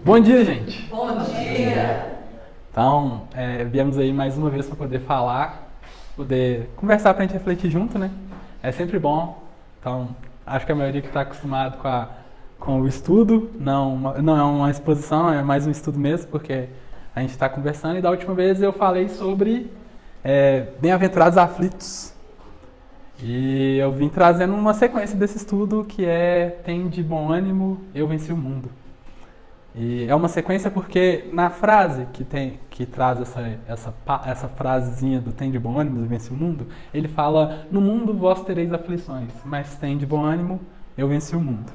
Bom dia, gente! Bom dia! Então, viemos aí mais uma vez para poder falar, poder conversar para a gente refletir junto, né? É sempre bom. Então, acho que a maioria que está acostumado com o estudo, não é uma exposição, é mais um estudo mesmo, porque a gente está conversando. E da última vez eu falei sobre bem-aventurados aflitos. E eu vim trazendo uma sequência desse estudo que tem de bom ânimo, eu venci o mundo. E é uma sequência porque na frase que traz essa frasezinha do tem de bom ânimo, eu venci o mundo, ele fala, no mundo vós tereis aflições, mas tem de bom ânimo, eu venci o mundo.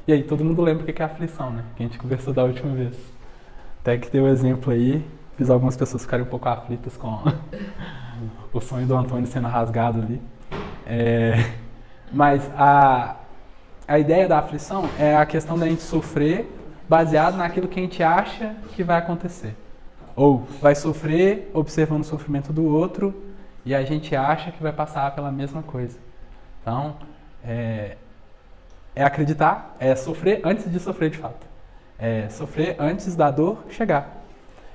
E aí, todo mundo lembra o que é aflição, né? Que a gente conversou da última vez. Até que deu o exemplo aí, fiz algumas pessoas ficarem um pouco aflitas com o sonho do Antônio sendo rasgado ali. Mas a ideia da aflição é a questão da gente sofrer baseado naquilo que a gente acha que vai acontecer. Ou vai sofrer observando o sofrimento do outro e a gente acha que vai passar pela mesma coisa. Então, é acreditar, é sofrer antes de sofrer de fato. É sofrer antes da dor chegar.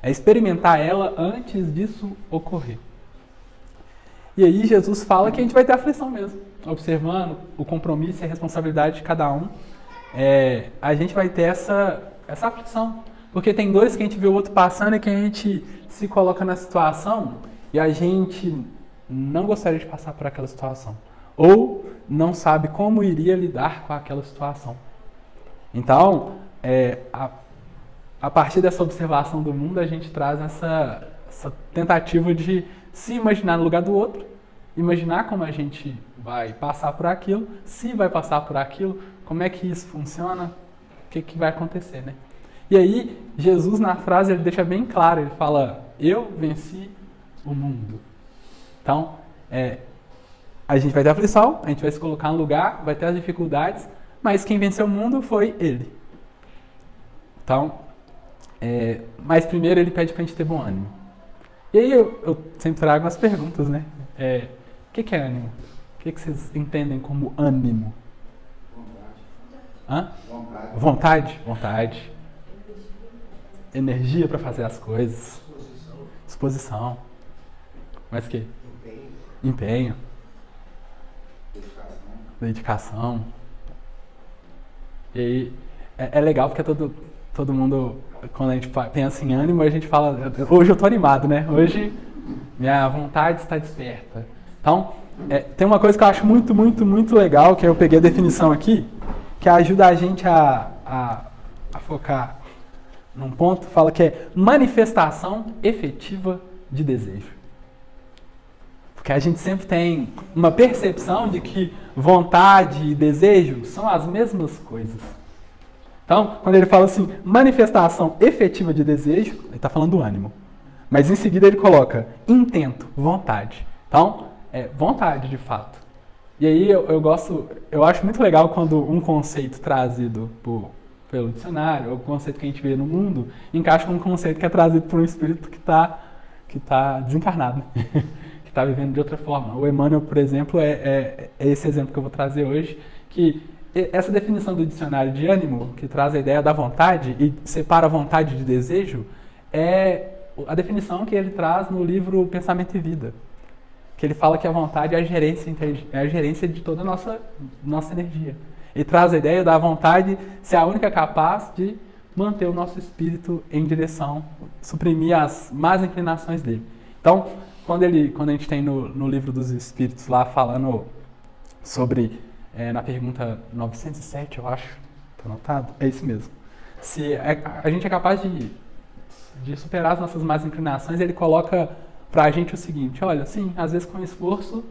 É experimentar ela antes disso ocorrer. E aí Jesus fala que a gente vai ter aflição mesmo. Observando o compromisso e a responsabilidade de cada um, a gente vai ter essa aflição. Porque tem dores que a gente vê o outro passando e que a gente se coloca na situação e a gente não gostaria de passar por aquela situação. Ou não sabe como iria lidar com aquela situação. Então, a partir dessa observação do mundo, a gente traz essa tentativa de se imaginar no lugar do outro, imaginar como a gente vai passar por aquilo, se vai passar por aquilo, como é que isso funciona, o que vai acontecer, né? E aí, Jesus na frase, ele deixa bem claro, ele fala, eu venci o mundo. Então, a gente vai ter aflição, a gente vai se colocar no lugar, vai ter as dificuldades, mas quem venceu o mundo foi ele. Então, mas primeiro ele pede pra gente ter bom ânimo. E aí eu sempre trago umas perguntas, né? O que é ânimo? O que vocês entendem como ânimo? Hã? Vontade. Vontade. Energia para fazer as coisas. Disposição. Mais o quê? Empenho. Dedicação. E aí, é legal porque todo mundo, quando a gente pensa em ânimo, a gente fala, hoje eu tô animado, né? Hoje minha vontade está desperta. Então, tem uma coisa que eu acho muito, muito, muito legal, que eu peguei a definição aqui, que ajuda a gente a focar num ponto, fala que é manifestação efetiva de desejo. Porque a gente sempre tem uma percepção de que vontade e desejo são as mesmas coisas. Então, quando ele fala assim, manifestação efetiva de desejo, ele está falando do ânimo. Mas em seguida ele coloca intento, vontade. Então, vontade de fato. E aí eu acho muito legal quando um conceito trazido pelo dicionário, ou o conceito que a gente vê no mundo, encaixa com um conceito que é trazido por um espírito que tá desencarnado, que está vivendo de outra forma. O Emmanuel, por exemplo, é esse exemplo que eu vou trazer hoje, que essa definição do dicionário de ânimo, que traz a ideia da vontade e separa vontade de desejo, é a definição que ele traz no livro Pensamento e Vida. Que ele fala que a vontade é a gerência de toda a nossa energia. Ele traz a ideia da vontade ser a única capaz de manter o nosso espírito em direção, suprimir as más inclinações dele. Então, quando a gente tem no livro dos Espíritos lá falando sobre, na pergunta 907, eu acho, está anotado? É isso mesmo. Se a gente é capaz de superar as nossas más inclinações, ele coloca pra gente o seguinte, olha, sim, às vezes com esforço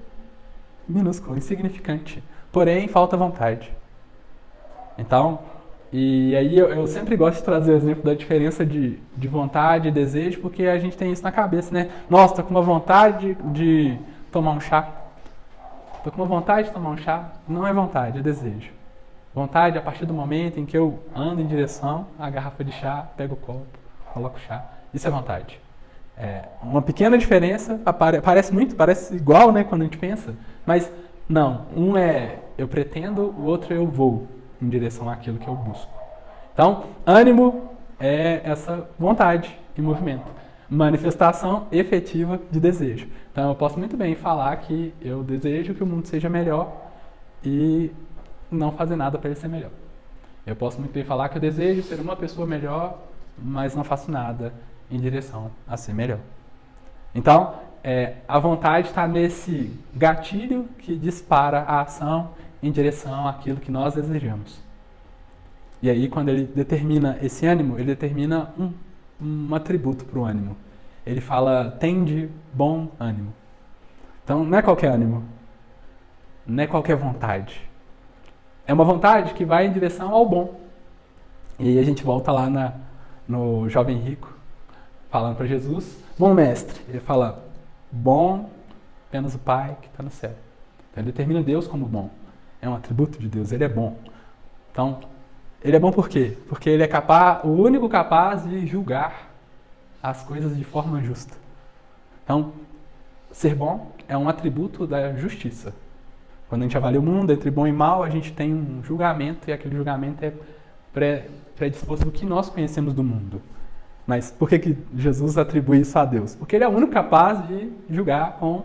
minúsculo, insignificante, porém falta vontade. Então, e aí eu sempre gosto de trazer o exemplo da diferença de vontade e desejo, porque a gente tem isso na cabeça, né? Nossa, tô com uma vontade de tomar um chá. Tô com uma vontade de tomar um chá. Não é vontade, é desejo. Vontade a partir do momento em que eu ando em direção à garrafa de chá, pego o copo, coloco o chá. Isso é vontade. Uma pequena diferença, parece igual, né, quando a gente pensa, mas não, um é eu pretendo, o outro eu vou em direção àquilo que eu busco. Então, ânimo é essa vontade em movimento. Manifestação efetiva de desejo. Então eu posso muito bem falar que eu desejo que o mundo seja melhor e não fazer nada para ele ser melhor. Eu posso muito bem falar que eu desejo ser uma pessoa melhor, mas não faço nada em direção a ser melhor. Então, a vontade está nesse gatilho que dispara a ação em direção àquilo que nós desejamos. E aí, quando ele determina esse ânimo, ele determina um atributo para o ânimo. Ele fala, tende bom ânimo. Então, não é qualquer ânimo. Não é qualquer vontade. É uma vontade que vai em direção ao bom. E aí a gente volta lá no jovem rico, falando para Jesus, bom mestre. Ele fala, bom, apenas o Pai que está no céu. Então, ele determina Deus como bom. É um atributo de Deus, ele é bom. Então, ele é bom por quê? Porque ele é o único capaz de julgar as coisas de forma justa. Então, ser bom é um atributo da justiça. Quando a gente avalia o mundo entre bom e mal, a gente tem um julgamento e aquele julgamento é predisposto do que nós conhecemos do mundo. Mas por que Jesus atribui isso a Deus? Porque ele é o único capaz de julgar com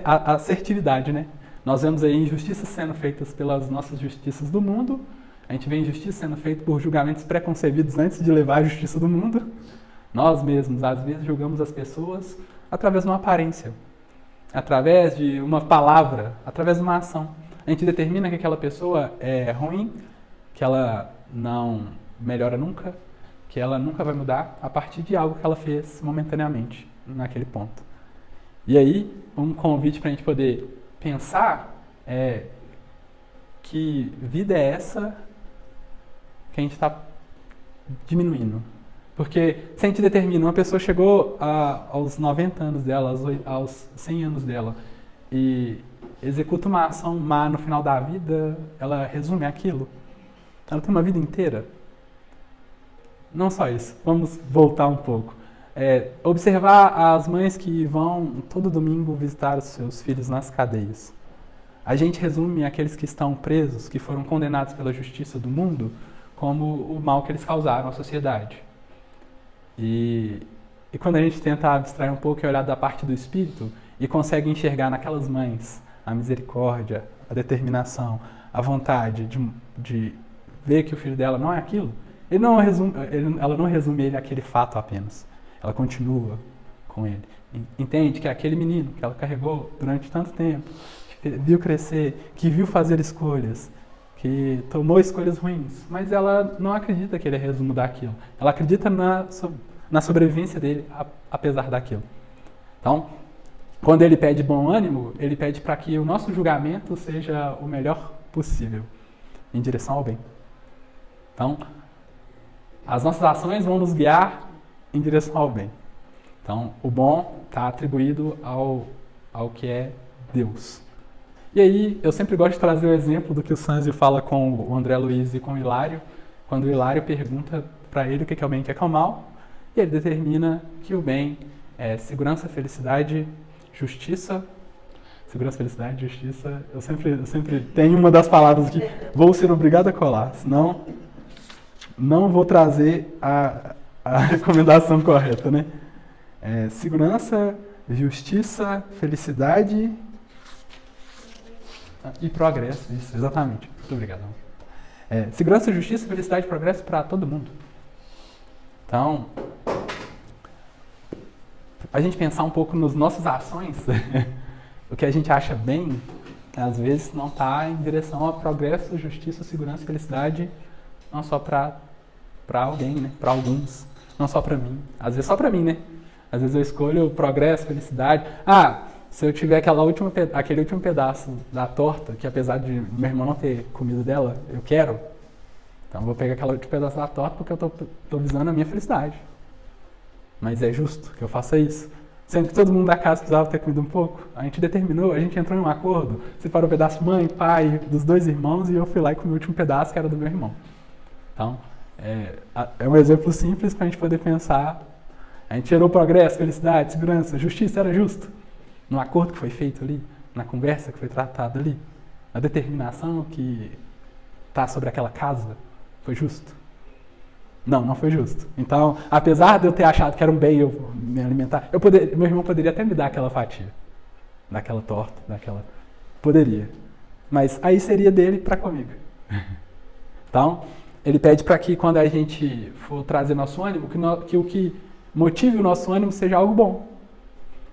a assertividade, né? Nós vemos aí injustiças sendo feitas pelas nossas justiças do mundo. A gente vê injustiça sendo feita por julgamentos preconcebidos antes de levar a justiça do mundo. Nós mesmos, às vezes, julgamos as pessoas através de uma aparência, através de uma palavra, através de uma ação. A gente determina que aquela pessoa é ruim, que ela não melhora nunca, que ela nunca vai mudar a partir de algo que ela fez momentaneamente naquele ponto. E aí, um convite para a gente poder pensar é que vida é essa que a gente está diminuindo. Porque se a gente determina, uma pessoa chegou aos 90 anos dela, aos 100 anos dela, e executa uma ação má no final da vida, ela resume aquilo. Ela tem uma vida inteira. Não só isso, vamos voltar um pouco. Observar as mães que vão todo domingo visitar os seus filhos nas cadeias. A gente resume aqueles que estão presos, que foram condenados pela justiça do mundo, como o mal que eles causaram à sociedade. E quando a gente tenta abstrair um pouco e olhar da parte do espírito e consegue enxergar naquelas mães a misericórdia, a determinação, a vontade de ver que o filho dela não é aquilo, ela não resume ele àquele fato apenas. Ela continua com ele. Entende que é aquele menino que ela carregou durante tanto tempo, que viu crescer, que viu fazer escolhas, que tomou escolhas ruins, mas ela não acredita que ele é resumo daquilo. Ela acredita na sobrevivência dele, apesar daquilo. Então, quando ele pede bom ânimo, ele pede para que o nosso julgamento seja o melhor possível, em direção ao bem. Então, as nossas ações vão nos guiar em direção ao bem. Então, o bom está atribuído ao que é Deus. E aí, eu sempre gosto de trazer o exemplo do que o Sanzio fala com o André Luiz e com o Hilário, quando o Hilário pergunta para ele o que é o bem e o que é o mal, e ele determina que o bem é segurança, felicidade, justiça. Segurança, felicidade, justiça. Eu sempre tenho uma das palavras que vou ser obrigado a colar, senão não vou trazer a recomendação correta, né? Segurança, justiça, felicidade e progresso. Isso, exatamente. Muito obrigado. Segurança, justiça, felicidade e progresso para todo mundo. Então, a gente pensar um pouco nas nossas ações, o que a gente acha bem, às vezes não está em direção a progresso, justiça, segurança, felicidade, não só para alguém, né? Para alguns, não só para mim. Às vezes só para mim, né? Às vezes eu escolho progresso, felicidade. Se eu tiver aquele último pedaço da torta, que apesar de meu irmão não ter comido dela, eu quero. Então eu vou pegar aquele último pedaço da torta porque eu tô visando a minha felicidade. Mas é justo que eu faça isso. Sendo que todo mundo da casa precisava ter comido um pouco. A gente determinou, a gente entrou em um acordo, separou o pedaço mãe, pai, dos dois irmãos, e eu fui lá e comi o último pedaço que era do meu irmão. Então, é um exemplo simples para a gente poder pensar. A gente gerou progresso, felicidade, segurança, justiça, era justo. No acordo que foi feito ali, na conversa que foi tratada ali, na determinação que está sobre aquela casa, foi justo. Não, não foi justo. Então, apesar de eu ter achado que era um bem eu me alimentar, meu irmão poderia até me dar aquela fatia, daquela torta, daquela... Poderia. Mas aí seria dele para comigo. Então, ele pede para que quando a gente for trazer nosso ânimo, que o que motive o nosso ânimo seja algo bom.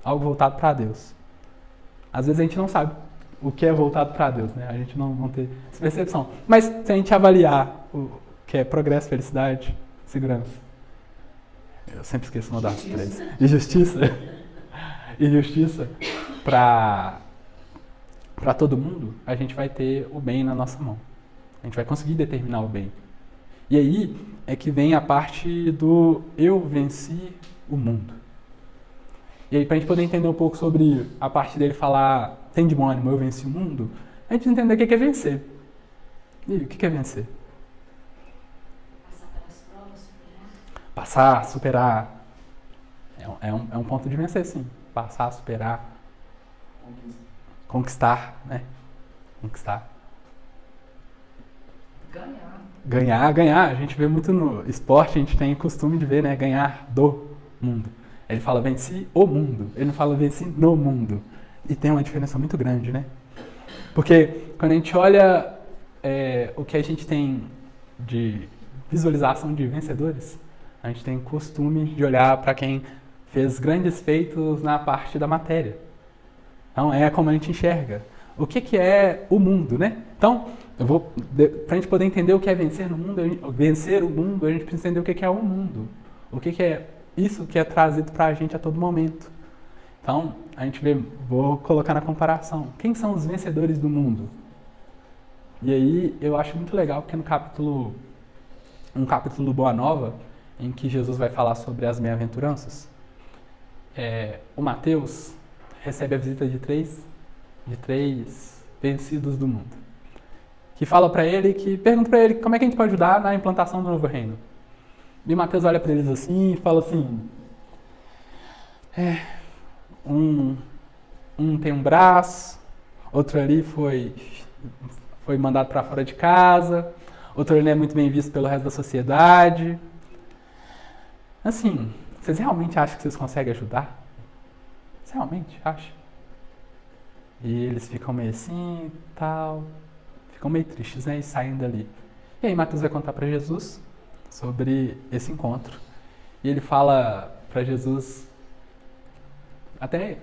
Algo voltado para Deus. Às vezes a gente não sabe o que é voltado para Deus, né? A gente não tem essa percepção. Mas se a gente avaliar o que é progresso, felicidade, segurança. Eu sempre esqueço uma das três. E justiça. E justiça para todo mundo, a gente vai ter o bem na nossa mão. A gente vai conseguir determinar o bem. E aí é que vem a parte do eu venci o mundo. E aí, para a gente poder entender um pouco sobre a parte dele falar, tem de bom ânimo, eu venci o mundo, a gente entender o que é vencer. E o que é vencer? Passar pelas provas, superar. Passar, superar. É um ponto de vencer, sim. Passar, superar. Conquistar, né? Conquistar. Ganhar. A gente vê muito no esporte, a gente tem costume de ver, né? Ganhar do mundo. Ele fala venci o mundo. Ele não fala venci no mundo. E tem uma diferença muito grande, né? Porque quando a gente olha o que a gente tem de visualização de vencedores, a gente tem costume de olhar para quem fez grandes feitos na parte da matéria. Então, é como a gente enxerga. O que é o mundo, né? Então, para a gente poder entender o que é vencer no mundo, vencer o mundo, a gente precisa entender o que é o mundo. O que é isso que é trazido para a gente a todo momento. Então, a gente vou colocar na comparação. Quem são os vencedores do mundo? E aí, eu acho muito legal, porque no capítulo Boa Nova, em que Jesus vai falar sobre as bem-aventuranças, o Mateus recebe a visita de três vencidos do mundo, que fala para ele, que pergunta para ele como é que a gente pode ajudar na implantação do novo reino. E Mateus olha para eles assim e fala assim, um tem um braço, outro ali foi mandado para fora de casa, outro ali não é muito bem visto pelo resto da sociedade. Assim, vocês realmente acham que vocês conseguem ajudar? Você realmente acha? E eles ficam meio assim, tal, ficam meio tristes, né, e saem dali. E aí Mateus vai contar para Jesus sobre esse encontro. E ele fala para Jesus, até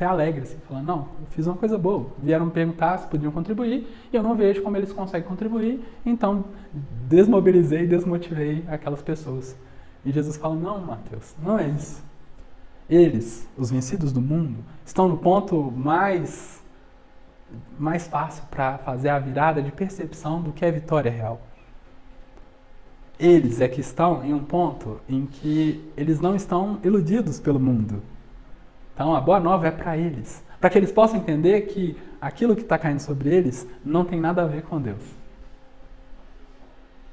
alegre, assim, falando, não, eu fiz uma coisa boa. Vieram me perguntar se podiam contribuir, e eu não vejo como eles conseguem contribuir, então desmobilizei e desmotivei aquelas pessoas. E Jesus fala, não, Mateus, não é isso. Eles, os vencidos do mundo, estão no ponto mais fácil para fazer a virada de percepção do que é vitória real. Eles é que estão em um ponto em que eles não estão iludidos pelo mundo. Então a boa nova é para eles. Para que eles possam entender que aquilo que está caindo sobre eles não tem nada a ver com Deus.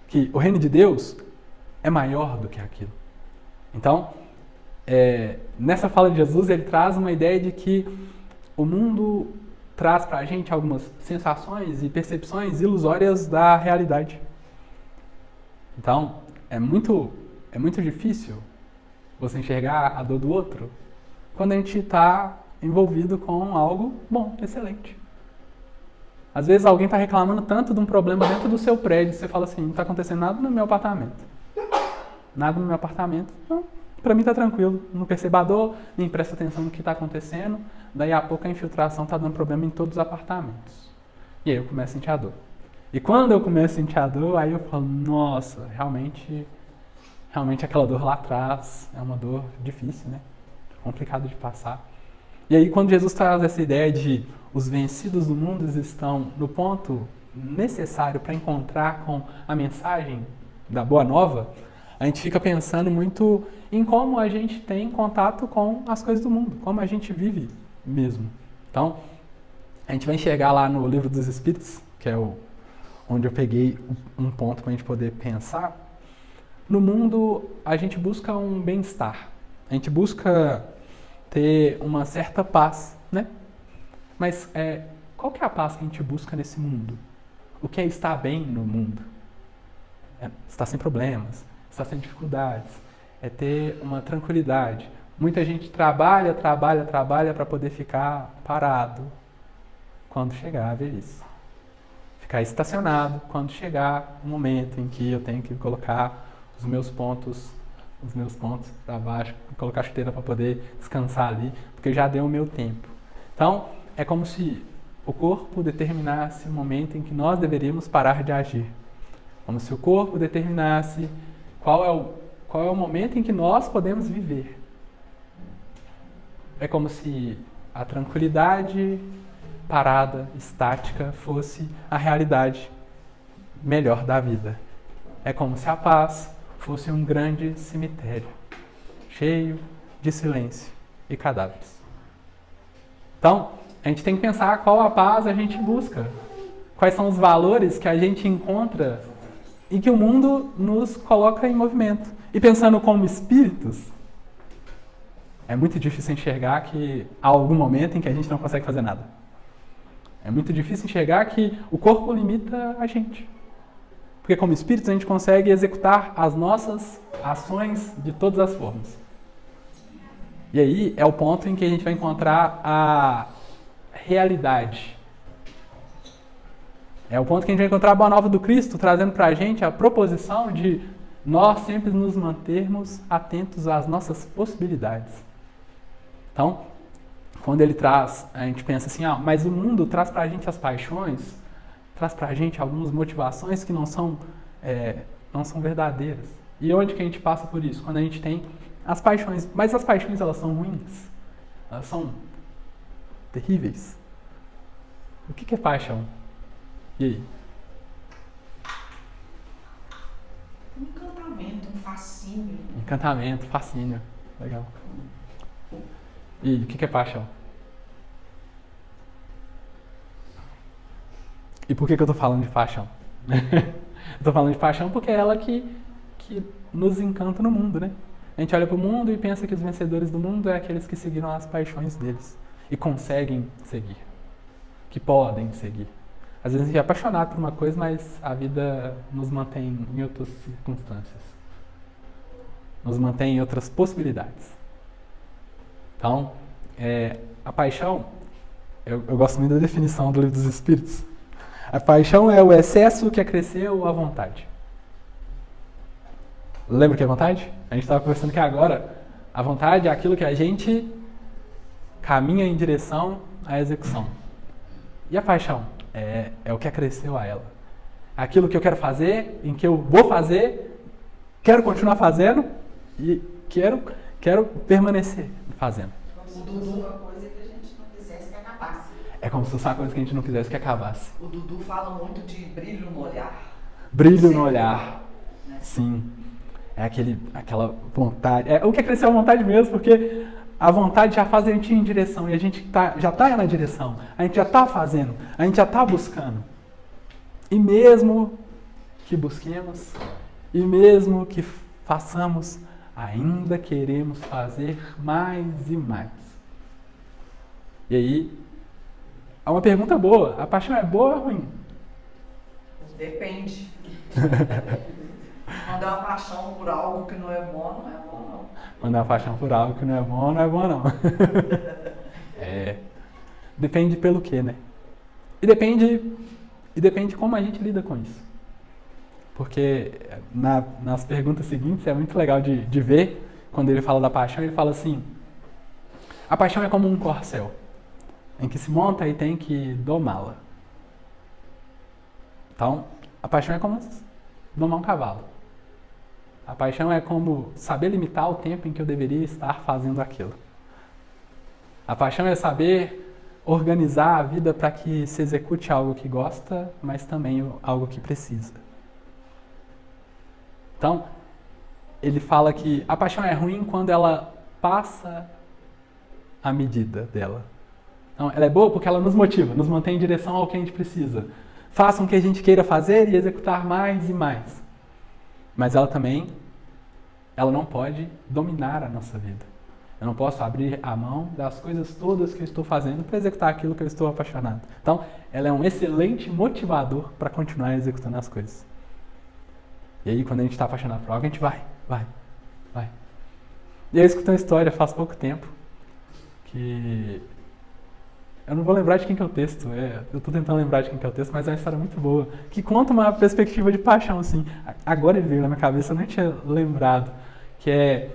Que o reino de Deus é maior do que aquilo. Então, nessa fala de Jesus, ele traz uma ideia de que o mundo traz para a gente algumas sensações e percepções ilusórias da realidade. Então, é muito difícil você enxergar a dor do outro quando a gente está envolvido com algo bom, excelente. Às vezes alguém está reclamando tanto de um problema dentro do seu prédio, você fala assim, não está acontecendo nada no meu apartamento. Nada no meu apartamento. Então, para mim está tranquilo. Não percebo a dor, nem presto atenção no que está acontecendo. Daí a pouco a infiltração está dando problema em todos os apartamentos. E aí eu começo a sentir a dor. E quando eu começo a sentir a dor, aí eu falo, nossa, realmente aquela dor lá atrás é uma dor difícil, né? Complicado de passar. E aí quando Jesus traz essa ideia de os vencidos do mundo estão no ponto necessário para encontrar com a mensagem da Boa Nova, a gente fica pensando muito em como a gente tem contato com as coisas do mundo, como a gente vive mesmo. Então, a gente vai enxergar lá no Livro dos Espíritos, que é onde eu peguei um ponto para a gente poder pensar. No mundo, a gente busca um bem-estar. A gente busca ter uma certa paz, né? Mas qual que é a paz que a gente busca nesse mundo? O que é estar bem no mundo? Estar sem problemas, estar sem dificuldades, é ter uma tranquilidade. Muita gente trabalha para poder ficar parado quando chegar a velhice. Ficar estacionado quando chegar o momento em que eu tenho que colocar os meus pontos para baixo, colocar a chuteira para poder descansar ali, porque já deu o meu tempo. Então, é como se o corpo determinasse o momento em que nós deveríamos parar de agir. Como se o corpo determinasse qual é o momento em que nós podemos viver. É como se a tranquilidade parada, estática, fosse a realidade melhor da vida. É como se a paz fosse um grande cemitério, cheio de silêncio e cadáveres. Então, a gente tem que pensar qual a paz a gente busca. Quais são os valores que a gente encontra e que o mundo nos coloca em movimento. E pensando como espíritos, é muito difícil enxergar que há algum momento em que a gente não consegue fazer nada. É muito difícil enxergar que o corpo limita a gente. Porque como espíritos a gente consegue executar as nossas ações de todas as formas. E aí é o ponto em que a gente vai encontrar a realidade. É o ponto que a gente vai encontrar a Boa Nova do Cristo, trazendo para a gente a proposição de nós sempre nos mantermos atentos às nossas possibilidades. Então, quando ele traz, a gente pensa assim, mas o mundo traz para a gente as paixões, traz para a gente algumas motivações que não são verdadeiras. E onde que a gente passa por isso? Quando a gente tem as paixões. Mas as paixões, elas são ruins? Elas são terríveis? O que é paixão? E aí? Um encantamento, um fascínio. Encantamento, fascínio. Legal. E o que é paixão? E por que eu tô falando de paixão? Eu tô falando de paixão porque é ela que nos encanta no mundo, né? A gente olha pro mundo e pensa que os vencedores do mundo é aqueles que seguiram as paixões deles. E conseguem seguir. Que podem seguir. Às vezes a gente é apaixonado por uma coisa, mas a vida nos mantém em outras circunstâncias. Nos mantém em outras possibilidades. Então, a paixão, eu gosto muito da definição do Livro dos Espíritos. A paixão é o excesso que acresceu à vontade. Lembra o que é vontade? A gente estava conversando aqui agora. A vontade é aquilo que a gente caminha em direção à execução. E a paixão? É o que acresceu a ela. Aquilo que eu quero fazer, em que eu vou fazer, quero continuar fazendo e quero permanecer fazendo. Como se fosse uma coisa que a gente não quisesse que acabasse. É como se fosse uma coisa que a gente não quisesse que acabasse. O Dudu fala muito de brilho no olhar. Brilho no olhar. Né? Sim. É aquela vontade. É o que acresceu a vontade mesmo, porque a vontade já faz a gente ir em direção. E a gente já está na direção. A gente já está fazendo. A gente já está buscando. E mesmo que busquemos, e mesmo que façamos, ainda queremos fazer mais e mais. E aí, há uma pergunta boa. A paixão é boa ou ruim? Depende. Quando é uma paixão por algo que não é bom, não é bom não. Quando é uma paixão por algo que não é bom não. Depende pelo quê, né? E depende como a gente lida com isso. Porque nas perguntas seguintes é muito legal de ver, quando ele fala da paixão, ele fala assim, a paixão é como um corcel, em que se monta e tem que domá-la. Então, a paixão é como domar um cavalo. A paixão é como saber limitar o tempo em que eu deveria estar fazendo aquilo. A paixão é saber organizar a vida para que se execute algo que gosta, mas também algo que precisa. Então, ele fala que a paixão é ruim quando ela passa a medida dela. Então, ela é boa porque ela nos motiva, nos mantém em direção ao que a gente precisa. Faça o que a gente queira fazer e executar mais e mais. Mas ela não pode dominar a nossa vida. Eu não posso abrir a mão das coisas todas que eu estou fazendo para executar aquilo que eu estou apaixonado. Então, ela é um excelente motivador para continuar executando as coisas. E aí, quando a gente está apaixonado por algo, a gente vai. vai, vai. E eu escutei uma história faz pouco tempo, que eu não vou lembrar de quem que é o texto, eu tô tentando lembrar de quem que é o texto, mas é uma história muito boa, que conta uma perspectiva de paixão, assim. Agora ele veio na minha cabeça, eu nem tinha lembrado, que é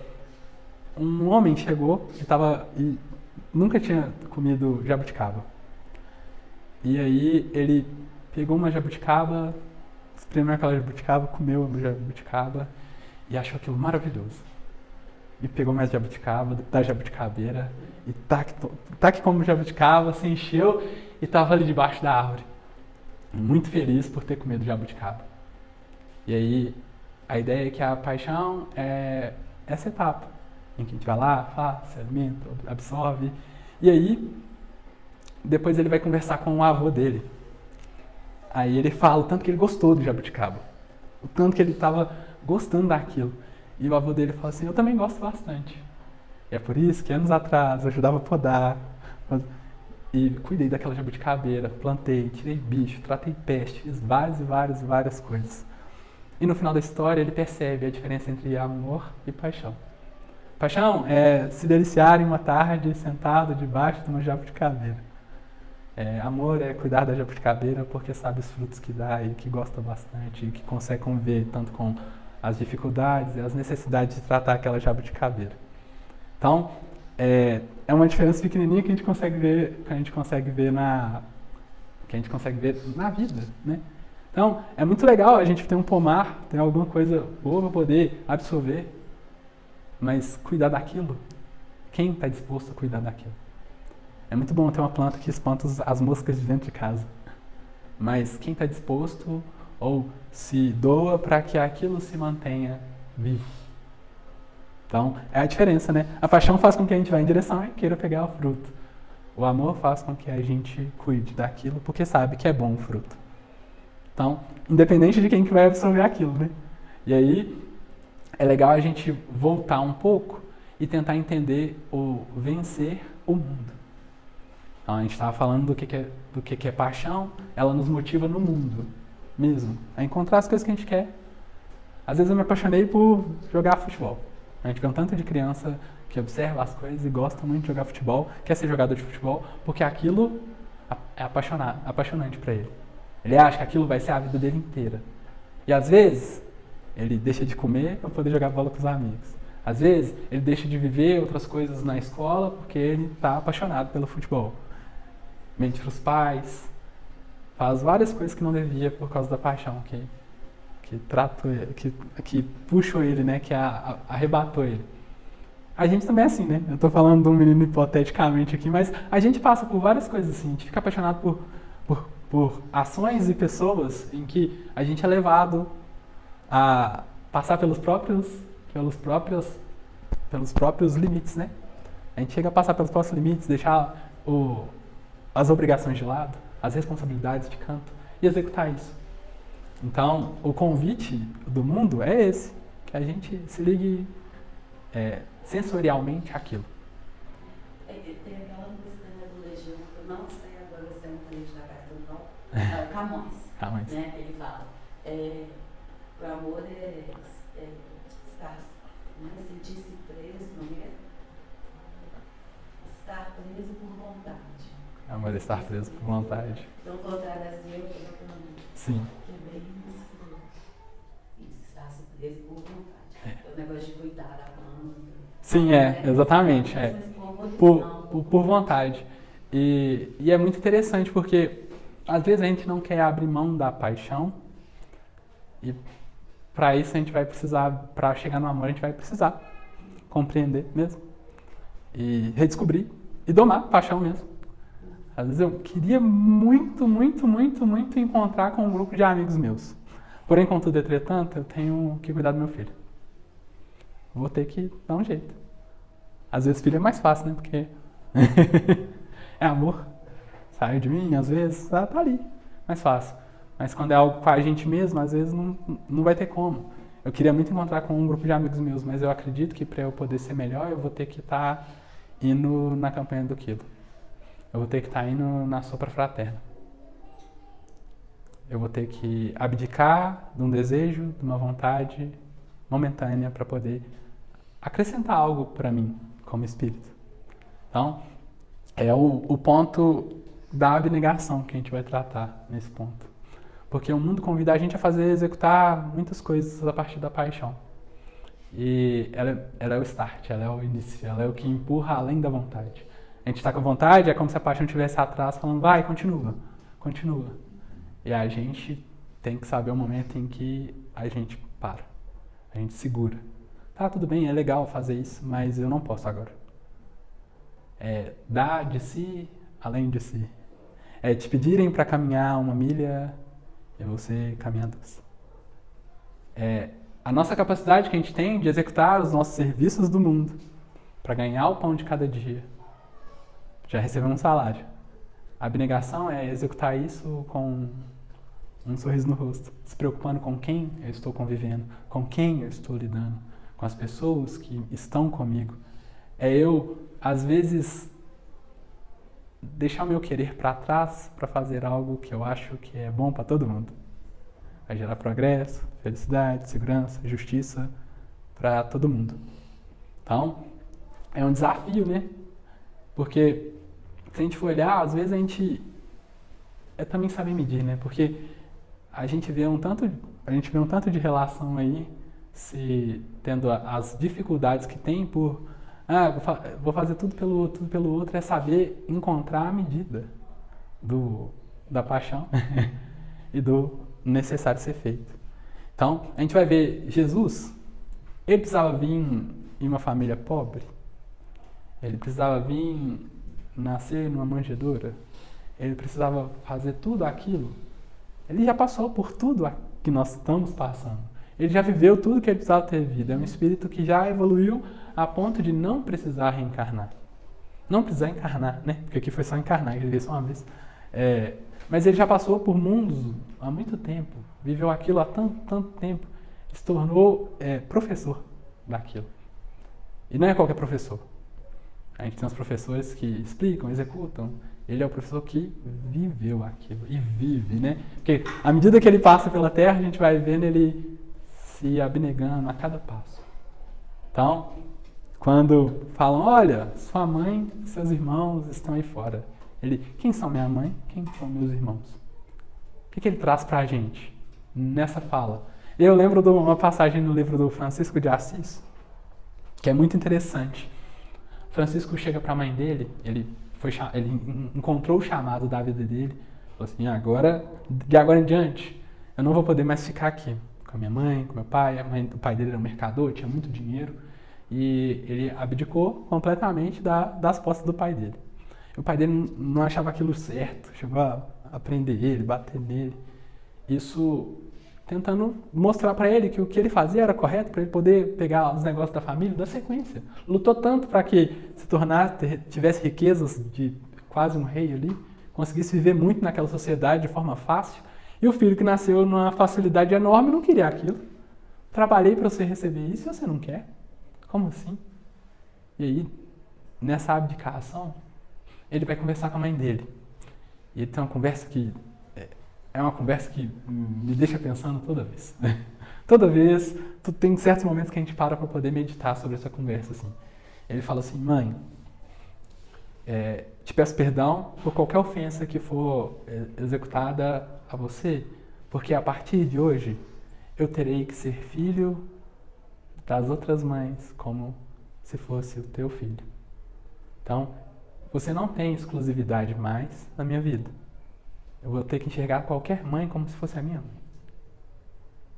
um homem chegou e nunca tinha comido jabuticaba. E aí ele pegou uma jabuticaba, espremeu aquela jabuticaba, comeu a jabuticaba e achou aquilo maravilhoso. E pegou mais jabuticaba da jabuticabeira e que como jabuticaba, se encheu e estava ali debaixo da árvore. Muito feliz por ter comido jabuticaba. E aí a ideia é que a paixão é essa etapa em que a gente vai lá, faz, se alimenta, absorve. E aí depois ele vai conversar com o avô dele. Aí ele fala o tanto que ele gostou do jabuticaba. O tanto que ele estava gostando daquilo. E o avô dele fala assim, eu também gosto bastante. E é por isso que anos atrás eu ajudava a podar. E cuidei daquela jabuticabeira, plantei, tirei bicho, tratei peste, fiz várias coisas. E no final da história ele percebe a diferença entre amor e paixão. Paixão é se deliciar em uma tarde sentado debaixo de uma jabuticabeira. Amor é cuidar da jabuticabeira porque sabe os frutos que dá e que gosta bastante e que consegue conviver tanto com as dificuldades e as necessidades de tratar aquela jabuticabeira. Então, é uma diferença pequenininha que a gente consegue ver na vida, né? Então, é muito legal a gente ter um pomar, ter alguma coisa boa para poder absorver, mas cuidar daquilo. Quem está disposto a cuidar daquilo? É muito bom ter uma planta que espanta as moscas de dentro de casa. Mas quem está disposto ou se doa para que aquilo se mantenha vivo? Então, é a diferença, né? A paixão faz com que a gente vá em direção e queira pegar o fruto. O amor faz com que a gente cuide daquilo porque sabe que é bom o fruto. Então, independente de quem que vai absorver aquilo, né? E aí, é legal a gente voltar um pouco e tentar entender o vencer o mundo. Então, a gente estava falando do que é paixão, ela nos motiva no mundo mesmo, a encontrar as coisas que a gente quer. Às vezes eu me apaixonei por jogar futebol. A gente vê um tanto de criança que observa as coisas e gosta muito de jogar futebol, quer ser jogador de futebol, porque aquilo é apaixonante para ele. Ele acha que aquilo vai ser a vida dele inteira. E às vezes, ele deixa de comer para poder jogar bola com os amigos. Às vezes, ele deixa de viver outras coisas na escola porque ele está apaixonado pelo futebol. Mente para os pais, faz várias coisas que não devia por causa da paixão que puxou ele, né, que arrebatou ele. A gente também é assim, né? Eu tô falando de um menino hipoteticamente aqui, mas a gente passa por várias coisas assim, a gente fica apaixonado por ações e pessoas em que a gente é levado a passar pelos próprios limites, né? A gente chega a passar pelos próprios limites, deixar as obrigações de lado, as responsabilidades de canto e executar isso. Então, o convite do mundo é esse, que a gente se ligue sensorialmente àquilo. Tem aquela música, né, do Legião, eu não sei agora se é um trecho da carta ou não, Camões, né? Ele fala, o amor estar, né, sentir-se preso, não é? Estar preso por vontade. Amor, estar preso por vontade. Então, contrário assim, eu coloco Sim. que é bem isso, estar-se preso por vontade. O negócio de cuidar da planta. Sim, exatamente. Por vontade. E é muito interessante porque às vezes a gente não quer abrir mão da paixão e para isso a gente vai precisar, para chegar no amor, a gente vai precisar compreender mesmo e redescobrir e domar a paixão mesmo. Às vezes eu queria muito encontrar com um grupo de amigos meus. Porém, contudo, entretanto, eu tenho que cuidar do meu filho. Vou ter que dar um jeito. Às vezes filho é mais fácil, né? Porque é amor. Sai de mim, às vezes, tá ali. Mais fácil. Mas quando é algo com a gente mesmo, às vezes não vai ter como. Eu queria muito encontrar com um grupo de amigos meus, mas eu acredito que para eu poder ser melhor, eu vou ter que estar indo na campanha do quilo. Eu vou ter que estar indo na sopra fraterna. Eu vou ter que abdicar de um desejo, de uma vontade momentânea para poder acrescentar algo para mim como espírito. Então, é o ponto da abnegação que a gente vai tratar nesse ponto. Porque o mundo convida a gente a executar muitas coisas a partir da paixão. E ela é o start, ela é o início, ela é o que empurra além da vontade. A gente está com vontade, é como se a paixão estivesse atrás falando, vai, continua, continua. E a gente tem que saber o momento em que a gente para, a gente segura. Tá, tudo bem, é legal fazer isso, mas eu não posso agora. É dar de si, além de si. É te pedirem para caminhar 1 milha e você caminhar 2. É a nossa capacidade que a gente tem de executar os nossos serviços do mundo para ganhar o pão de cada dia. Já recebemos um salário. A abnegação é executar isso com um sorriso no rosto, se preocupando com quem eu estou convivendo, com quem eu estou lidando, com as pessoas que estão comigo. É eu, às vezes, deixar o meu querer para trás para fazer algo que eu acho que é bom para todo mundo. Vai gerar progresso, felicidade, segurança, justiça para todo mundo. Então, é um desafio, né? Porque se a gente for olhar, às vezes a gente também saber medir, né? Porque a gente vê um tanto de relação aí se tendo as dificuldades que tem por vou fazer tudo pelo outro, é saber encontrar a medida da paixão e do necessário ser feito. Então, a gente vai ver Jesus, ele precisava vir em uma família pobre, ele precisava vir nascer numa manjedoura, ele precisava fazer tudo aquilo. Ele já passou por tudo que nós estamos passando. Ele já viveu tudo que ele precisava ter vivido. É um espírito que já evoluiu a ponto de não precisar reencarnar. Não precisar encarnar, né? Porque aqui foi só encarnar, ele veio só uma vez. Mas ele já passou por mundos há muito tempo. Viveu aquilo há tanto tempo. Se tornou professor daquilo. E não é qualquer professor. A gente tem os professores que explicam, executam. Ele é o professor que viveu aquilo. E vive, né? Porque à medida que ele passa pela Terra, a gente vai vendo ele se abnegando a cada passo. Então, quando falam, olha, sua mãe, seus irmãos estão aí fora. Quem são minha mãe? Quem são meus irmãos? O que ele traz pra gente nessa fala? Eu lembro de uma passagem no livro do Francisco de Assis, que é muito interessante. Francisco chega para a mãe dele, ele encontrou o chamado da vida dele, falou assim, de agora em diante, eu não vou poder mais ficar aqui com a minha mãe, com meu pai. O pai dele era um mercador, tinha muito dinheiro, e ele abdicou completamente das posses do pai dele. O pai dele não achava aquilo certo, chegou a prender ele, bater nele. Isso tentando mostrar para ele que o que ele fazia era correto, para ele poder pegar os negócios da família, da sequência. Lutou tanto para que tivesse riquezas de quase um rei ali, conseguisse viver muito naquela sociedade de forma fácil. E o filho que nasceu numa facilidade enorme não queria aquilo. Trabalhei para você receber isso e você não quer? Como assim? E aí, nessa abdicação, ele vai conversar com a mãe dele. E ele tem uma conversa que me deixa pensando toda vez. Toda vez, tem certos momentos que a gente para poder meditar sobre essa conversa. Assim. Ele fala assim, mãe, te peço perdão por qualquer ofensa que for executada a você, porque a partir de hoje eu terei que ser filho das outras mães, como se fosse o teu filho. Então, você não tem exclusividade mais na minha vida. Eu vou ter que enxergar qualquer mãe como se fosse a minha mãe.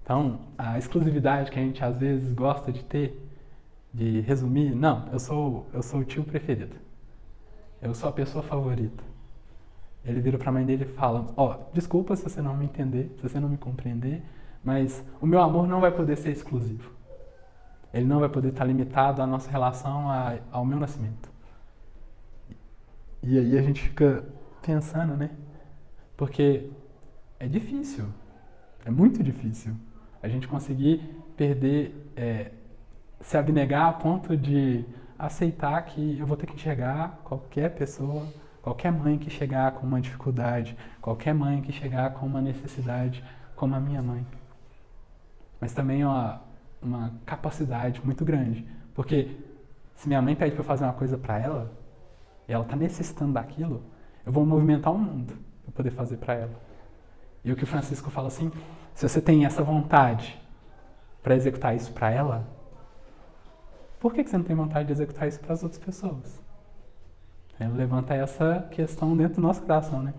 Então, a exclusividade que a gente às vezes gosta de ter, de resumir, não, eu sou o tio preferido. Eu sou a pessoa favorita. Ele vira para a mãe dele e fala, desculpa se você não me entender, se você não me compreender, mas o meu amor não vai poder ser exclusivo. Ele não vai poder estar limitado à nossa relação ao meu nascimento. E aí a gente fica pensando, né? Porque é difícil, é muito difícil a gente conseguir se abnegar a ponto de aceitar que eu vou ter que enxergar qualquer pessoa, qualquer mãe que chegar com uma dificuldade, qualquer mãe que chegar com uma necessidade, como a minha mãe. Mas também uma capacidade muito grande. Porque se minha mãe pede para eu fazer uma coisa para ela, e ela está necessitando daquilo, eu vou movimentar o mundo para poder fazer para ela. E o que o Francisco fala assim, se você tem essa vontade para executar isso para ela, por que você não tem vontade de executar isso para as outras pessoas? Ele levanta essa questão dentro do nosso coração, né?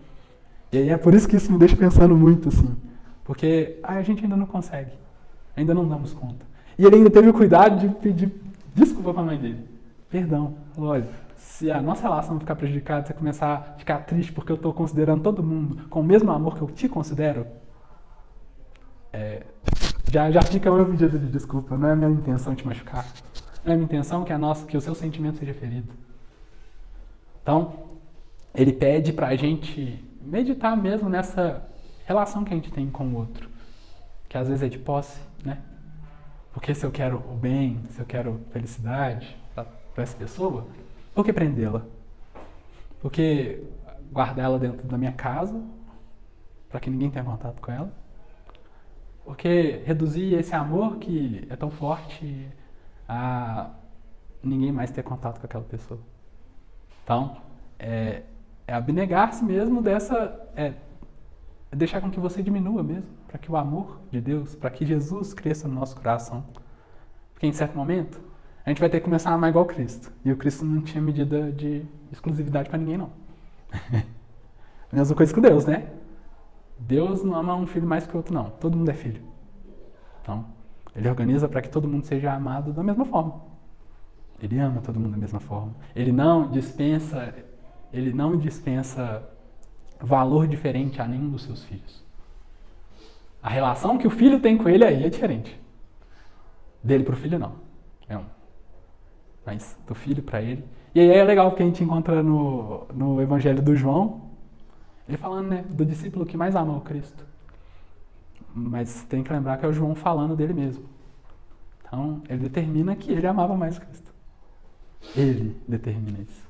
E aí é por isso que isso me deixa pensando muito, assim. Porque a gente ainda não consegue. Ainda não damos conta. E ele ainda teve o cuidado de pedir desculpa para a mãe dele. Perdão. Falou, olha, se a nossa relação ficar prejudicada, você começar a ficar triste porque eu estou considerando todo mundo com o mesmo amor que eu te considero, já fica o meu pedido de desculpa. Não é a minha intenção te machucar. Não é a minha intenção que o seu sentimento seja ferido. Então, ele pede para a gente meditar mesmo nessa relação que a gente tem com o outro. Que às vezes é de posse, né? Porque se eu quero o bem, se eu quero felicidade para essa pessoa, por que prendê-la? Por que guardar ela dentro da minha casa, para que ninguém tenha contato com ela? Por que reduzir esse amor que é tão forte a ninguém mais ter contato com aquela pessoa? Então, é abnegar-se mesmo dessa... deixar com que você diminua mesmo, para que o amor de Deus, para que Jesus cresça no nosso coração. Porque em certo momento, a gente vai ter que começar a amar igual Cristo. E o Cristo não tinha medida de exclusividade para ninguém, não. A mesma coisa que Deus, né? Deus não ama um filho mais que o outro, não. Todo mundo é filho. Então, ele organiza para que todo mundo seja amado da mesma forma. Ele ama todo mundo da mesma forma. Ele não dispensa valor diferente a nenhum dos seus filhos. A relação que o filho tem com ele aí é diferente. Dele para o filho, não. É um. Mas do filho para ele. E aí é legal porque a gente encontra no Evangelho do João, ele falando, né, do discípulo que mais amou Cristo. Mas tem que lembrar que é o João falando dele mesmo. Então, ele determina que ele amava mais Cristo. Ele determina isso.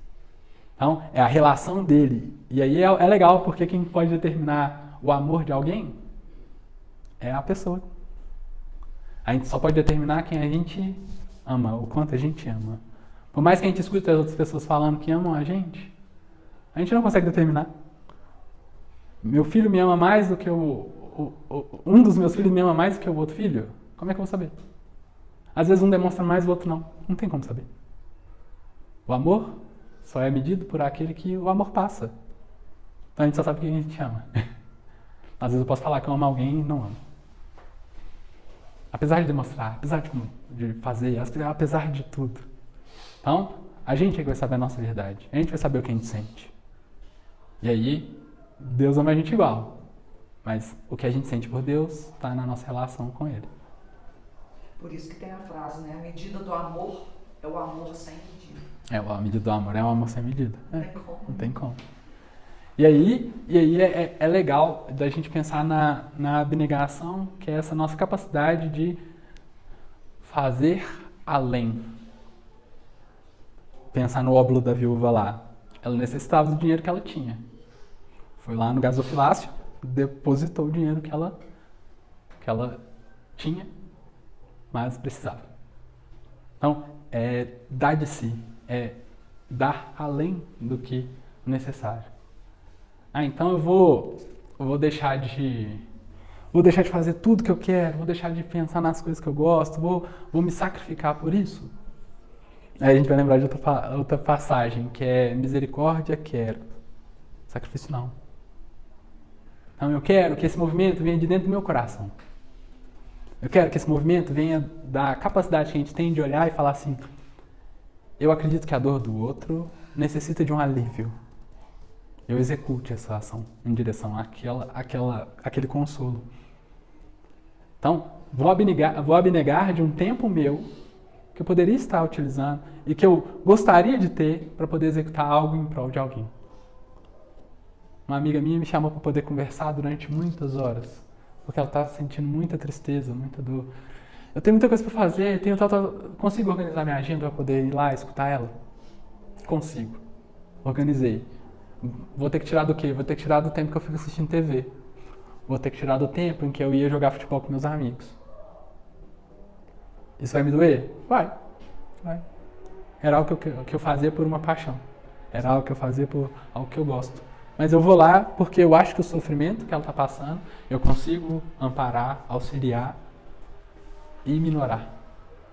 Então, é a relação dele. E aí é legal, porque quem pode determinar o amor de alguém é a pessoa. A gente só pode determinar quem a gente ama, o quanto a gente ama. Por mais que a gente escute as outras pessoas falando que amam a gente não consegue determinar. Meu filho me ama mais do que um dos meus filhos me ama mais do que o outro filho? Como é que eu vou saber? Às vezes um demonstra mais, o outro não. Não tem como saber. O amor só é medido por aquele que o amor passa. Então a gente só sabe quem a gente ama. Às vezes eu posso falar que eu amo alguém e não amo. Apesar de demonstrar, apesar de fazer, apesar de tudo. Então, a gente é que vai saber a nossa verdade. A gente vai saber o que a gente sente. E aí, Deus ama a gente igual. Mas o que a gente sente por Deus está na nossa relação com Ele. Por isso que tem a frase, né? A medida do amor é o amor sem medida. A medida do amor é o amor sem medida. Não tem como. E aí é legal da gente pensar na abnegação, que é essa nossa capacidade de fazer além. Pensar no óbolo da viúva lá. Ela necessitava do dinheiro que ela tinha. Foi lá no gasofilácio, depositou o dinheiro que ela tinha, mas precisava. Então, dar de si, dar além do que necessário. Então eu vou deixar de fazer tudo que eu quero, vou deixar de pensar nas coisas que eu gosto, vou me sacrificar por isso. Aí a gente vai lembrar de outra passagem, que é misericórdia quero, sacrifício não. Então eu quero que esse movimento venha de dentro do meu coração. Eu quero que esse movimento venha da capacidade que a gente tem de olhar e falar assim, eu acredito que a dor do outro necessita de um alívio. Eu execute essa ação em direção àquele consolo. Então, vou abnegar de um tempo meu que eu poderia estar utilizando e que eu gostaria de ter para poder executar algo em prol de alguém. Uma amiga minha me chamou para poder conversar durante muitas horas, porque ela estava sentindo muita tristeza, muita dor. Eu tenho muita coisa para fazer, consigo organizar minha agenda para poder ir lá escutar ela? Consigo. Organizei. Vou ter que tirar do quê? Vou ter que tirar do tempo que eu fico assistindo TV. Vou ter que tirar do tempo em que eu ia jogar futebol com meus amigos. Isso vai me doer? Vai. Era algo que eu fazia por uma paixão. Era algo que eu fazia por algo que eu gosto. Mas eu vou lá porque eu acho que o sofrimento que ela está passando, eu consigo amparar, auxiliar e minorar.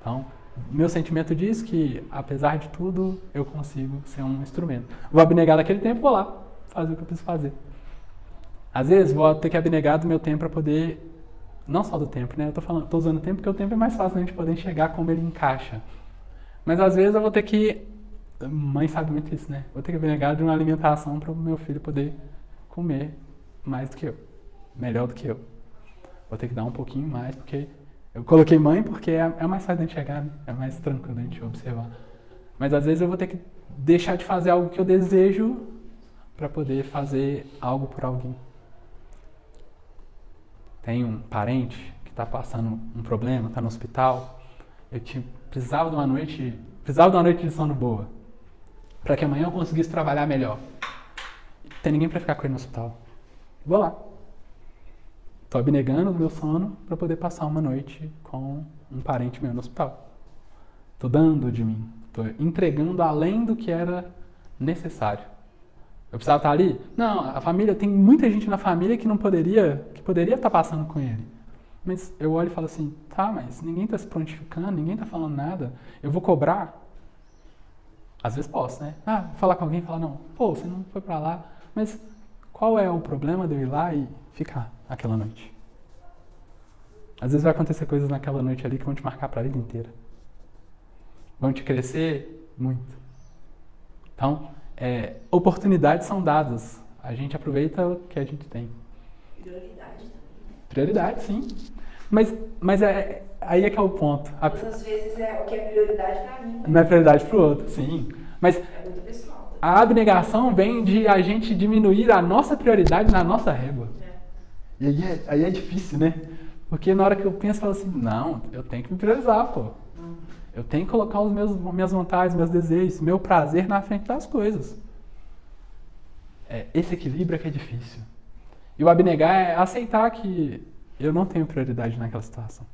Então, meu sentimento diz que, apesar de tudo, eu consigo ser um instrumento. Vou abnegar daquele tempo, vou lá fazer o que eu preciso fazer. Às vezes, vou ter que abnegar do meu tempo para poder... Não só do tempo, né? Eu tô usando o tempo porque o tempo é mais fácil a gente poder enxergar como ele encaixa. Mas às vezes eu vou ter que... Mãe sabe muito isso, né? Vou ter que abnegar de uma alimentação para o meu filho poder comer mais do que eu. Melhor do que eu. Vou ter que dar um pouquinho mais, porque... Eu coloquei mãe porque é mais fácil de enxergar, né? É mais tranquilo de observar. Mas às vezes eu vou ter que deixar de fazer algo que eu desejo para poder fazer algo por alguém. Tem um parente que está passando um problema, está no hospital. Precisava de uma noite de sono boa, para que amanhã eu conseguisse trabalhar melhor. Não tem ninguém para ficar com ele no hospital. Vou lá. Estou abnegando do meu sono para poder passar uma noite com um parente meu no hospital. Estou dando de mim. Estou entregando além do que era necessário. Eu precisava estar ali? Não, a família, tem muita gente na família que poderia estar passando com ele. Mas eu olho e falo assim, tá, mas ninguém está se prontificando, ninguém está falando nada. Eu vou cobrar? Às vezes posso, né? Falar com alguém e falar, não, pô, você não foi para lá. Mas qual é o problema de eu ir lá e ficar aquela noite? Às vezes vai acontecer coisas naquela noite ali que vão te marcar para a vida inteira. Vão te crescer muito. Então, oportunidades são dadas. A gente aproveita o que a gente tem. Prioridade também. Prioridade, sim. Mas aí é que é o ponto. Às vezes é o que é prioridade para mim. Não é prioridade para o outro, sim. Mas é muito pessoal. A abnegação vem de a gente diminuir a nossa prioridade na nossa régua. E aí é difícil, né? Porque na hora que eu penso, eu falo assim, não, eu tenho que me priorizar, pô. Eu tenho que colocar minhas vontades, meus desejos, meu prazer na frente das coisas. Esse equilíbrio é que é difícil. E o abnegar é aceitar que eu não tenho prioridade naquela situação.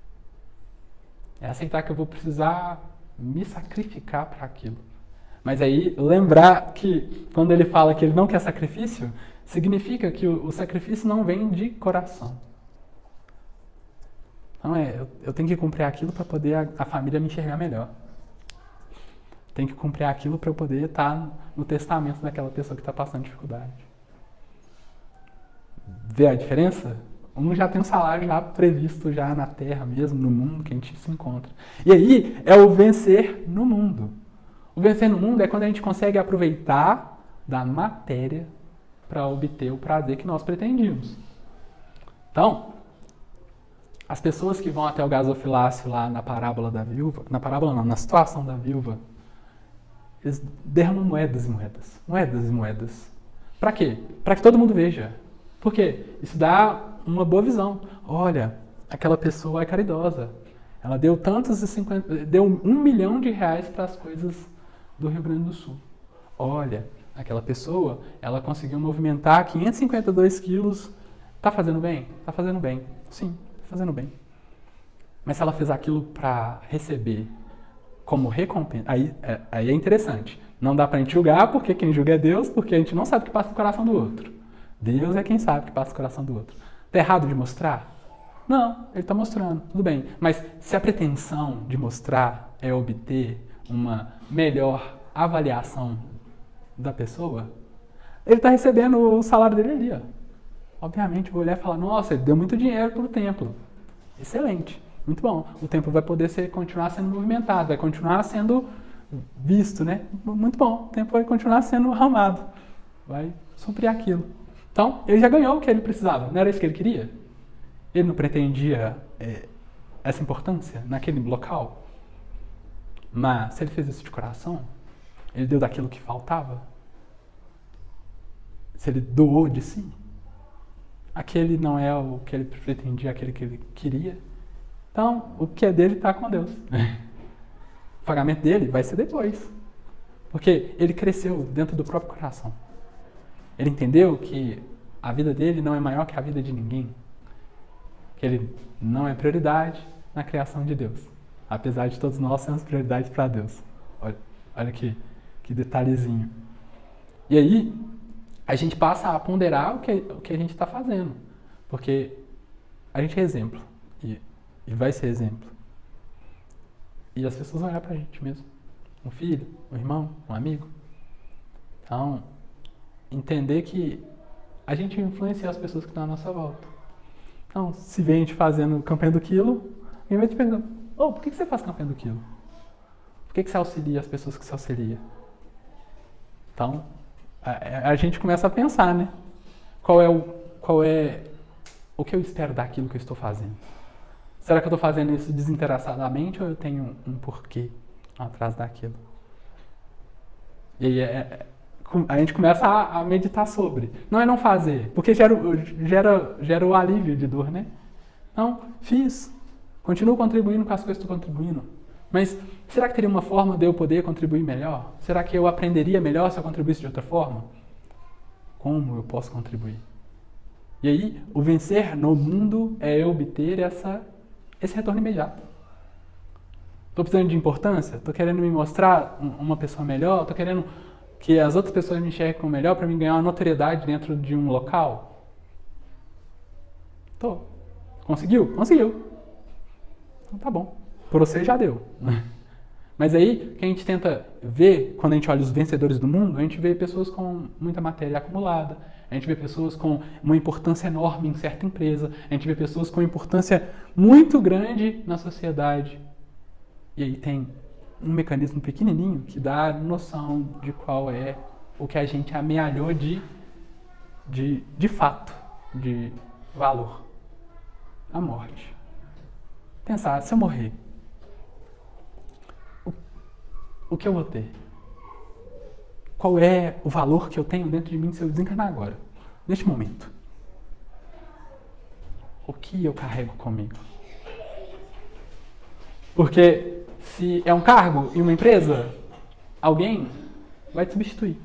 É aceitar que eu vou precisar me sacrificar para aquilo. Mas aí, lembrar que quando ele fala que ele não quer sacrifício, significa que o sacrifício não vem de coração. Então eu tenho que cumprir aquilo para poder a família me enxergar melhor. Tenho que cumprir aquilo para eu poder estar no testamento daquela pessoa que está passando dificuldade. Vê a diferença? Um já tem um salário já previsto já na terra mesmo, no mundo que a gente se encontra. E aí é o vencer no mundo. O vencer no mundo é quando a gente consegue aproveitar da matéria para obter o prazer que nós pretendíamos. Então, as pessoas que vão até o gasofilácio lá na parábola da viúva, na situação da viúva, eles derramam moedas e moedas. Moedas e moedas. Para quê? Para que todo mundo veja. Por quê? Isso dá uma boa visão. Olha, aquela pessoa é caridosa. Ela deu deu R$1 milhão para as coisas do Rio Grande do Sul. Olha, aquela pessoa, ela conseguiu movimentar 552 quilos. Tá fazendo bem? Tá fazendo bem. Sim, tá fazendo bem. Mas se ela fez aquilo para receber como recompensa, aí é interessante. Não dá pra gente julgar, porque quem julga é Deus, porque a gente não sabe o que passa no coração do outro. Deus é quem sabe o que passa no coração do outro. Tá errado de mostrar? Não, ele tá mostrando, tudo bem. Mas se a pretensão de mostrar é obter uma melhor avaliação da pessoa, ele está recebendo o salário dele ali. Ó. Obviamente, eu vou olhar e falar, nossa, ele deu muito dinheiro para o templo. Excelente, muito bom. O templo vai poder continuar sendo movimentado, vai continuar sendo visto, né? Muito bom, o templo vai continuar sendo arrumado, vai suprir aquilo. Então, ele já ganhou o que ele precisava, não era isso que ele queria? Ele não pretendia essa importância naquele local? Mas se ele fez isso de coração, ele deu daquilo que faltava. Se ele doou de si, aquele não é o que ele pretendia, aquele que ele queria. Então, o que é dele está com Deus. O pagamento dele vai ser depois. Porque ele cresceu dentro do próprio coração. Ele entendeu que a vida dele não é maior que a vida de ninguém. Que ele não é prioridade na criação de Deus. apesar de todos nós sermos prioridades para Deus. Olha que detalhezinho. E aí, a gente passa a ponderar o que a gente está fazendo. Porque a gente é exemplo. E vai ser exemplo. E as pessoas vão olhar pra gente mesmo. Um filho, um irmão, um amigo. Então, entender que a gente influencia as pessoas que estão à nossa volta. Então, se vê a gente fazendo campanha do quilo, alguém vai te perguntar, por que você faz campanha do quilo? Por que você auxilia as pessoas que você auxilia? Então, a gente começa a pensar, né? Qual é o que eu espero daquilo que eu estou fazendo? Será que eu estou fazendo isso desinteressadamente ou eu tenho um porquê atrás daquilo? E aí a gente começa a meditar sobre. Não é não fazer, porque gera o alívio de dor, né? Não, fiz. Continuo contribuindo com as coisas que estou contribuindo. Mas será que teria uma forma de eu poder contribuir melhor? Será que eu aprenderia melhor se eu contribuísse de outra forma? Como eu posso contribuir? E aí, o vencer no mundo é eu obter esse retorno imediato. Estou precisando de importância? Estou querendo me mostrar uma pessoa melhor? Estou querendo que as outras pessoas me enxerguem melhor para me ganhar uma notoriedade dentro de um local? Tô. Conseguiu? Conseguiu. Então tá bom. Por você já deu. Mas aí, o que a gente tenta ver, quando a gente olha os vencedores do mundo, a gente vê pessoas com muita matéria acumulada, a gente vê pessoas com uma importância enorme em certa empresa, a gente vê pessoas com importância muito grande na sociedade. E aí tem um mecanismo pequenininho que dá noção de qual é o que a gente amealhou de fato, de valor. A morte. Pensar, se eu morrer, o que eu vou ter? Qual é o valor que eu tenho dentro de mim se eu desencarnar agora, neste momento? O que eu carrego comigo? Porque se é um cargo em uma empresa, alguém vai te substituir.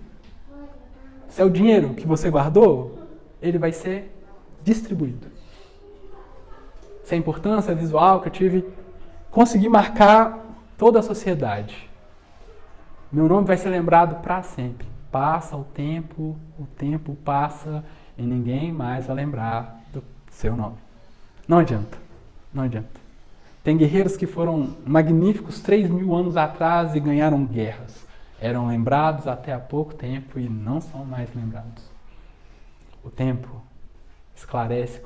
Se é o dinheiro que você guardou, ele vai ser distribuído. Se é a importância visual que eu tive, consegui marcar toda a sociedade. Meu nome vai ser lembrado para sempre. Passa o tempo passa e ninguém mais vai lembrar do seu nome. Não adianta, não adianta. Tem guerreiros que foram magníficos 3.000 anos atrás e ganharam guerras. Eram lembrados até há pouco tempo e não são mais lembrados. O tempo esclarece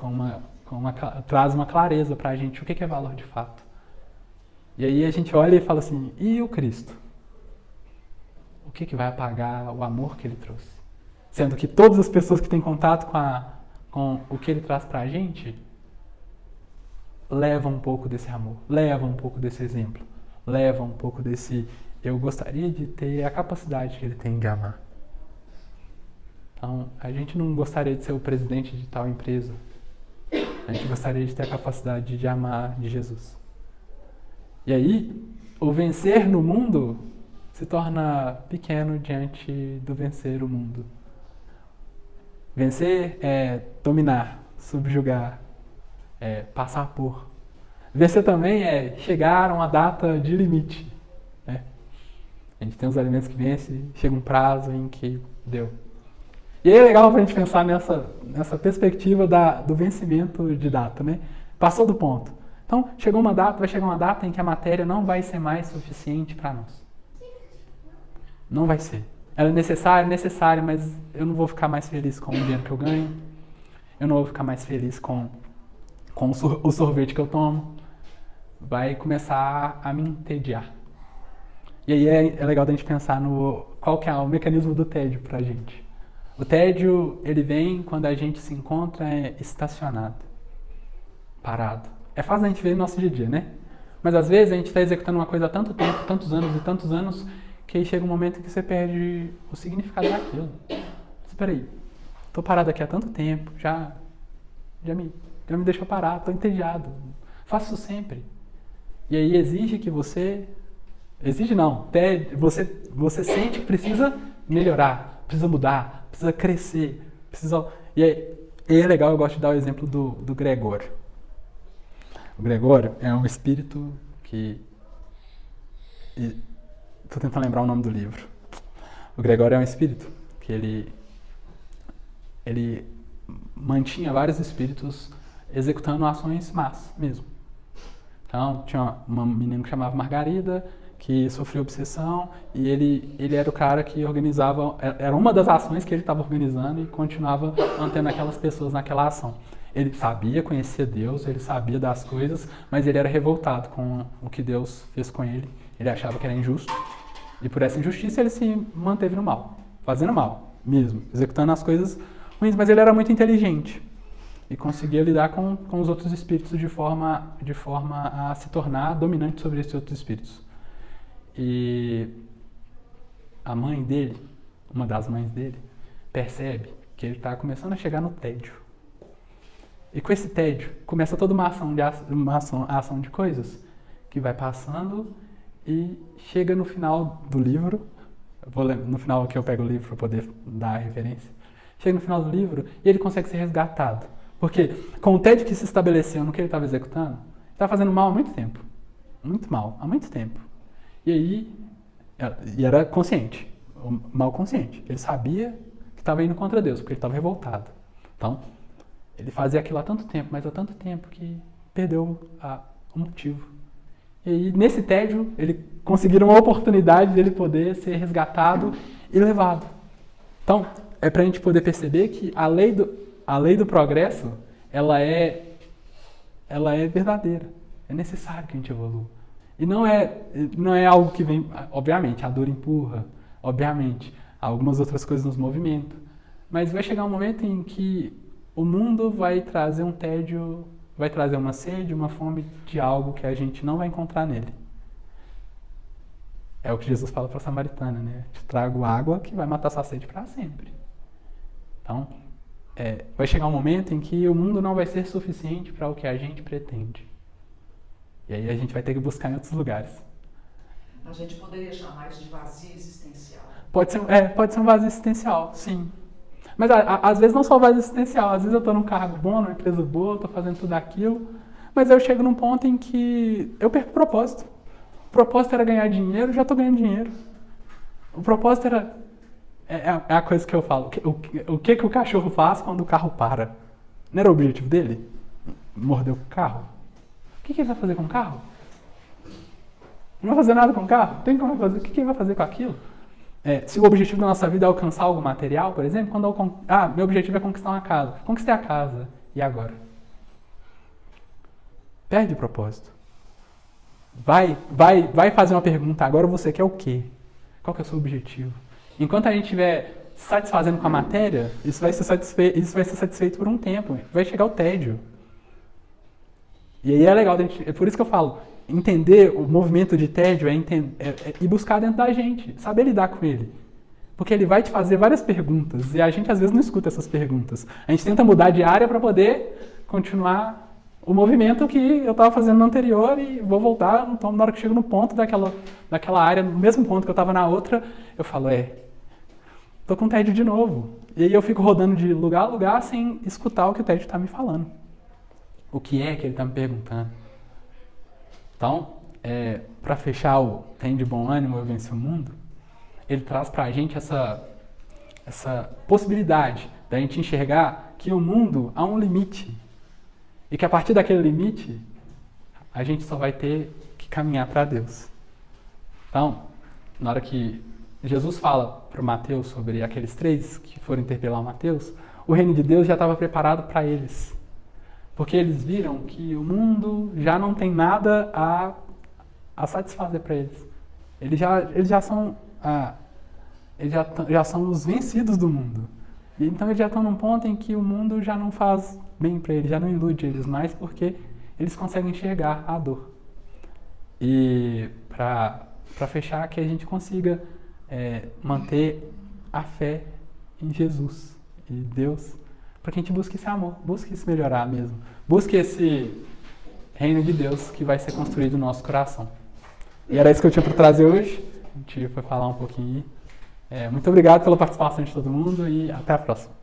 traz uma clareza para a gente o que é valor de fato. E aí a gente olha e fala assim, e o Cristo? O que vai apagar o amor que ele trouxe? Sendo que todas as pessoas que têm contato com o que ele traz para a gente, levam um pouco desse amor, levam um pouco desse exemplo, levam um pouco desse eu gostaria de ter a capacidade que ele tem de amar. Então, a gente não gostaria de ser o presidente de tal empresa. A gente gostaria de ter a capacidade de amar de Jesus. E aí, o vencer no mundo se torna pequeno diante do vencer o mundo. Vencer é dominar, subjugar, é passar por. Vencer também é chegar a uma data de limite. Né? A gente tem os alimentos que vencem, chega um prazo em que deu. E aí é legal para a gente pensar nessa perspectiva do vencimento de data. Né? Passou do ponto. Então, vai chegar uma data em que a matéria não vai ser mais suficiente para nós. Não vai ser. Ela é necessária, mas eu não vou ficar mais feliz com o dinheiro que eu ganho. Eu não vou ficar mais feliz com o sorvete que eu tomo. Vai começar a me entediar. E aí é legal da gente pensar qual que é o mecanismo do tédio pra gente. O tédio, ele vem quando a gente se encontra estacionado, parado. É fácil a gente ver no nosso dia a dia, né? Mas às vezes a gente está executando uma coisa há tanto tempo, tantos anos, que aí chega um momento em que você perde o significado daquilo. Espera aí, tô parado aqui há tanto tempo, já me deixou parar, tô entediado, faço isso sempre. E aí exige que você... Exige não, você sente que precisa melhorar, precisa mudar, precisa crescer, precisa... E aí, é legal, eu gosto de dar o exemplo do Gregório. O Gregório é um espírito que E tô tentando lembrar o nome do livro. O Gregório é um espírito, que ele mantinha vários espíritos executando ações más mesmo. Então, tinha uma menina que chamava Margarida, que sofreu obsessão, e ele era o cara que organizava, era uma das ações que ele estava organizando e continuava mantendo aquelas pessoas naquela ação. Ele sabia, conhecia Deus, ele sabia das coisas, mas ele era revoltado com o que Deus fez com ele. Ele achava que era injusto, e por essa injustiça ele se manteve no mal, fazendo mal mesmo, executando as coisas ruins, mas ele era muito inteligente e conseguia lidar com os outros espíritos de forma a se tornar dominante sobre esses outros espíritos. E a mãe dele, uma das mães dele, percebe que ele está começando a chegar no tédio. E com esse tédio, começa toda uma ação de coisas que vai passando e chega no final do livro, no final que eu pego o livro para poder dar a referência, chega no final do livro e ele consegue ser resgatado. Porque com o tédio que se estabeleceu no que ele estava executando, ele estava fazendo mal há muito tempo. Muito mal, há muito tempo. E aí, era consciente, mal consciente. Ele sabia que estava indo contra Deus, porque ele estava revoltado. Então, ele fazia aquilo há tanto tempo, mas há tanto tempo que perdeu o motivo. E aí, nesse tédio, ele conseguiu uma oportunidade dele poder ser resgatado e levado. Então, é para a gente poder perceber que a lei do progresso, ela é verdadeira. É necessário que a gente evolua. E não é algo que vem... Obviamente, a dor empurra. Obviamente, algumas outras coisas nos movimentam. Mas vai chegar um momento em que o mundo vai trazer um tédio, vai trazer uma sede, uma fome de algo que a gente não vai encontrar nele. É o que Jesus fala para a samaritana, né? Te trago água que vai matar sua sede para sempre. Então, vai chegar um momento em que o mundo não vai ser suficiente para o que a gente pretende. E aí a gente vai ter que buscar em outros lugares. A gente poderia chamar isso de vazio existencial. Pode ser um vazio existencial, sim. Mas às vezes não só vazio existencial. Às vezes eu estou num cargo bom, numa empresa boa, estou fazendo tudo aquilo, mas eu chego num ponto em que eu perco o propósito. O propósito era ganhar dinheiro, já estou ganhando dinheiro. O propósito era... É a coisa que eu falo. O que o cachorro faz quando o carro para? Não era o objetivo dele? Morder o carro? O que ele vai fazer com o carro? Não vai fazer nada com o carro? Tem como fazer? O que ele vai fazer com aquilo? Se o objetivo da nossa vida é alcançar algo material, por exemplo, meu objetivo é conquistar uma casa. Conquistei a casa. E agora? Perde o propósito. Vai fazer uma pergunta. Agora você quer o quê? Qual que é o seu objetivo? Enquanto a gente estiver satisfazendo com a matéria, isso vai ser satisfeito por um tempo. Vai chegar o tédio. E aí é legal, é por isso que eu falo, entender o movimento de tédio é ir buscar dentro da gente, saber lidar com ele. Porque ele vai te fazer várias perguntas e a gente às vezes não escuta essas perguntas. A gente tenta mudar de área para poder continuar o movimento que eu estava fazendo no anterior e vou voltar, então na hora que eu chego no ponto daquela área, no mesmo ponto que eu estava na outra, eu falo, tô com tédio de novo. E aí eu fico rodando de lugar a lugar sem escutar o que o tédio está me falando. O que é que ele está me perguntando? Então, para fechar o Tem de Bom Ânimo, Eu Venci o Mundo, ele traz para a gente essa possibilidade da gente enxergar que o mundo há um limite. E que a partir daquele limite, a gente só vai ter que caminhar para Deus. Então, na hora que Jesus fala para o Mateus sobre aqueles 3 que foram interpelar o Mateus, o reino de Deus já estava preparado para eles. Porque eles viram que o mundo já não tem nada a satisfazer para eles. Eles já são os vencidos do mundo. E então eles já estão num ponto em que o mundo já não faz bem para eles, já não ilude eles mais, porque eles conseguem enxergar a dor. E para fechar, que a gente consiga manter a fé em Jesus e Deus, para que a gente busque esse amor, busque se melhorar mesmo, busque esse reino de Deus que vai ser construído no nosso coração. E era isso que eu tinha para trazer hoje. A gente foi falar um pouquinho. Muito obrigado pela participação de todo mundo e até a próxima.